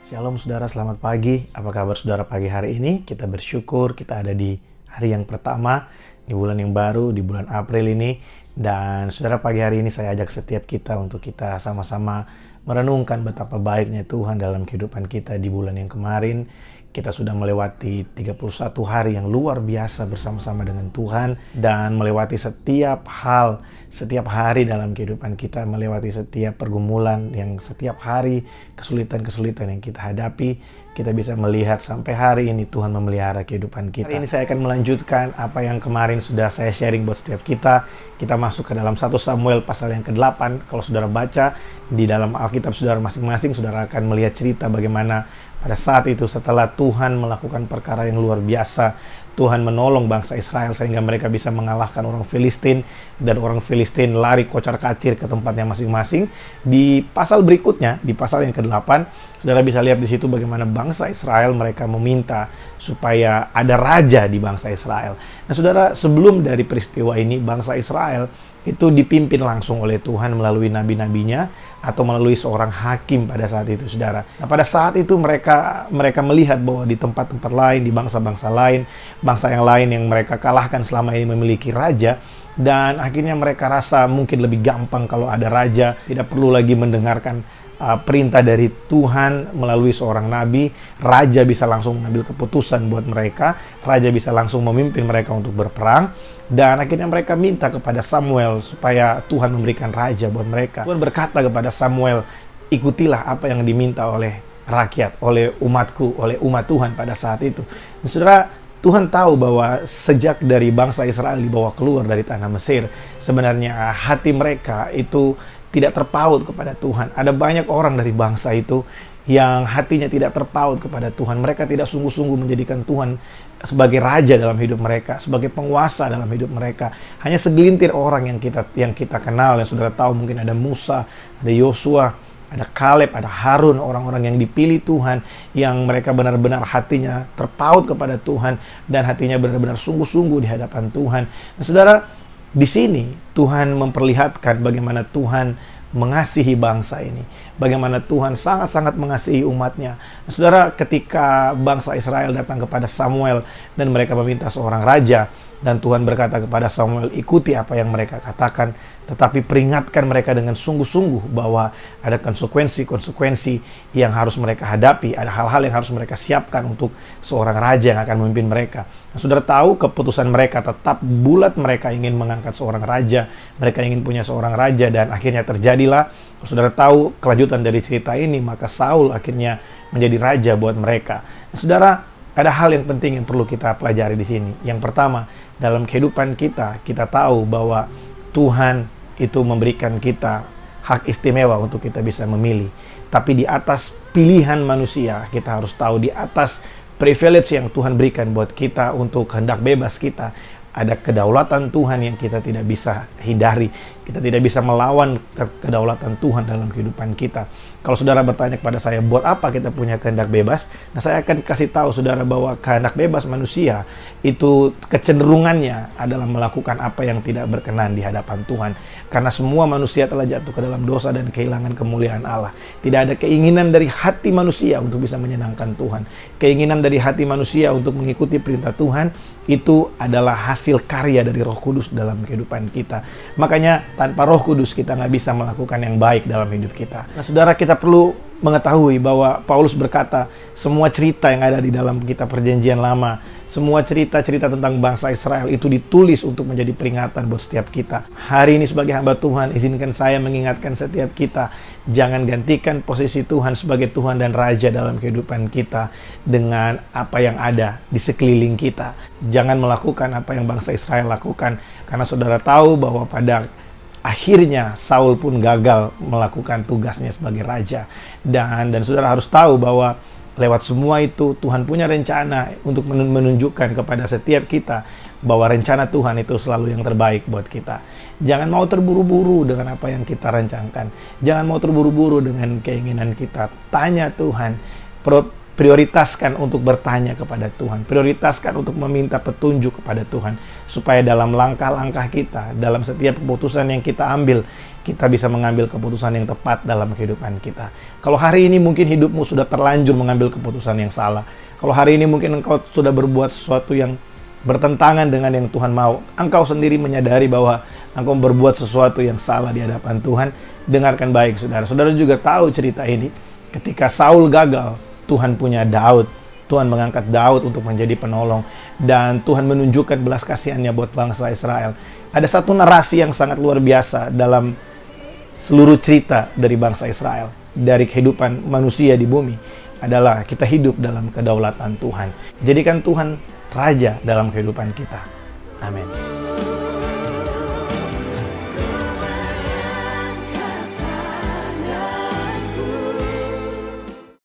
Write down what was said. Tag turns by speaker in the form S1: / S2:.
S1: Shalom saudara, selamat pagi. Apa kabar saudara pagi hari ini? Kita bersyukur kita ada di hari yang pertama, di bulan yang baru, di bulan April ini. Dan saudara, pagi hari ini saya ajak setiap kita untuk kita sama-sama merenungkan betapa baiknya Tuhan dalam kehidupan kita di bulan yang kemarin. Kita sudah melewati 31 hari yang luar biasa bersama-sama dengan Tuhan. Dan melewati setiap hal, setiap hari dalam kehidupan kita. Melewati setiap pergumulan yang setiap hari, kesulitan-kesulitan yang kita hadapi. Kita bisa melihat sampai hari ini Tuhan memelihara kehidupan kita. Hari ini saya akan melanjutkan apa yang kemarin sudah saya sharing buat setiap kita. Kita masuk ke dalam 1 Samuel pasal yang ke-8. Kalau saudara baca di dalam Alkitab saudara masing-masing, saudara akan melihat cerita bagaimana pada saat itu setelah Tuhan melakukan perkara yang luar biasa, Tuhan menolong bangsa Israel sehingga mereka bisa mengalahkan orang Filistin, dan orang Filistin lari kocar-kacir ke tempatnya masing-masing. Di pasal berikutnya, di pasal yang ke-8, saudara bisa lihat di situ bagaimana bangsa Israel mereka meminta supaya ada raja di bangsa Israel. Nah, saudara, sebelum dari peristiwa ini, bangsa Israel itu dipimpin langsung oleh Tuhan melalui nabi-nabinya atau melalui seorang hakim pada saat itu, saudara. Nah, pada saat itu mereka melihat bahwa di tempat-tempat lain, di bangsa-bangsa lain, bangsa yang lain yang mereka kalahkan selama ini memiliki raja, dan akhirnya mereka rasa mungkin lebih gampang kalau ada raja, tidak perlu lagi mendengarkan perintah dari Tuhan melalui seorang nabi. Raja bisa langsung mengambil keputusan buat mereka, raja bisa langsung memimpin mereka untuk berperang. Dan akhirnya mereka minta kepada Samuel supaya Tuhan memberikan raja buat mereka. Tuhan berkata kepada Samuel, ikutilah apa yang diminta oleh rakyat, oleh umatku, oleh umat Tuhan pada saat itu. Dan saudara, Tuhan tahu bahwa sejak dari bangsa Israel dibawa keluar dari tanah Mesir, sebenarnya hati mereka itu tidak terpaut kepada Tuhan. Ada banyak orang dari bangsa itu yang hatinya tidak terpaut kepada Tuhan. Mereka tidak sungguh-sungguh menjadikan Tuhan sebagai raja dalam hidup mereka, sebagai penguasa dalam hidup mereka. Hanya segelintir orang yang kita kenal, yang saudara tahu, mungkin ada Musa, ada Yosua, ada Kaleb, ada Harun, orang-orang yang dipilih Tuhan, yang mereka benar-benar hatinya terpaut kepada Tuhan dan hatinya benar-benar sungguh-sungguh di hadapan Tuhan. Nah, saudara, di sini Tuhan memperlihatkan bagaimana Tuhan mengasihi bangsa ini, bagaimana Tuhan sangat-sangat mengasihi umatnya. Nah, saudara, ketika bangsa Israel datang kepada Samuel dan mereka meminta seorang raja, dan Tuhan berkata kepada Samuel, ikuti apa yang mereka katakan, tetapi peringatkan mereka dengan sungguh-sungguh bahwa ada konsekuensi-konsekuensi yang harus mereka hadapi, ada hal-hal yang harus mereka siapkan untuk seorang raja yang akan memimpin mereka. Nah, saudara tahu keputusan mereka tetap bulat, mereka ingin mengangkat seorang raja, mereka ingin punya seorang raja, dan akhirnya terjadilah. Saudara tahu kelanjutan dari cerita ini, maka Saul akhirnya menjadi raja buat mereka. Nah, saudara, ada hal yang penting yang perlu kita pelajari di sini. Yang pertama, dalam kehidupan kita, kita tahu bahwa Tuhan itu memberikan kita hak istimewa untuk kita bisa memilih. Tapi di atas pilihan manusia, kita harus tahu di atas privilege yang Tuhan berikan buat kita untuk kehendak bebas kita, ada kedaulatan Tuhan yang kita tidak bisa hindari. Kita tidak bisa melawan kedaulatan Tuhan dalam kehidupan kita. Kalau saudara bertanya kepada saya, buat apa kita punya kehendak bebas? Nah, saya akan kasih tahu saudara bahwa kehendak bebas manusia itu kecenderungannya adalah melakukan apa yang tidak berkenan di hadapan Tuhan. Karena semua manusia telah jatuh ke dalam dosa dan kehilangan kemuliaan Allah. Tidak ada keinginan dari hati manusia untuk bisa menyenangkan Tuhan. Keinginan dari hati manusia untuk mengikuti perintah Tuhan itu adalah hasil karya dari Roh Kudus dalam kehidupan kita. Makanya tanpa Roh Kudus kita nggak bisa melakukan yang baik dalam hidup kita. Nah, saudara, kita perlu mengetahui bahwa Paulus berkata, semua cerita yang ada di dalam kitab Perjanjian Lama, semua cerita-cerita tentang bangsa Israel itu ditulis untuk menjadi peringatan buat setiap kita. Hari ini sebagai hamba Tuhan, izinkan saya mengingatkan setiap kita, jangan gantikan posisi Tuhan sebagai Tuhan dan Raja dalam kehidupan kita dengan apa yang ada di sekeliling kita. Jangan melakukan apa yang bangsa Israel lakukan, karena saudara tahu bahwa pada akhirnya Saul pun gagal melakukan tugasnya sebagai raja. Dan saudara harus tahu bahwa lewat semua itu Tuhan punya rencana untuk menunjukkan kepada setiap kita bahwa rencana Tuhan itu selalu yang terbaik buat kita. Jangan mau terburu-buru dengan apa yang kita rancangkan. Jangan mau terburu-buru dengan keinginan kita. Tanya Tuhan, prioritaskan untuk bertanya kepada Tuhan, prioritaskan untuk meminta petunjuk kepada Tuhan, supaya dalam langkah-langkah kita, dalam setiap keputusan yang kita ambil, kita bisa mengambil keputusan yang tepat dalam kehidupan kita. Kalau hari ini mungkin hidupmu sudah terlanjur mengambil keputusan yang salah, kalau hari ini mungkin engkau sudah berbuat sesuatu yang bertentangan dengan yang Tuhan mau, engkau sendiri menyadari bahwa engkau berbuat sesuatu yang salah di hadapan Tuhan, dengarkan baik saudara. Saudara juga tahu cerita ini, ketika Saul gagal, Tuhan punya Daud. Tuhan mengangkat Daud untuk menjadi penolong. Dan Tuhan menunjukkan belas kasihannya buat bangsa Israel. Ada satu narasi yang sangat luar biasa dalam seluruh cerita dari bangsa Israel, dari kehidupan manusia di bumi, adalah kita hidup dalam kedaulatan Tuhan. Jadikan Tuhan Raja dalam kehidupan kita. Amin.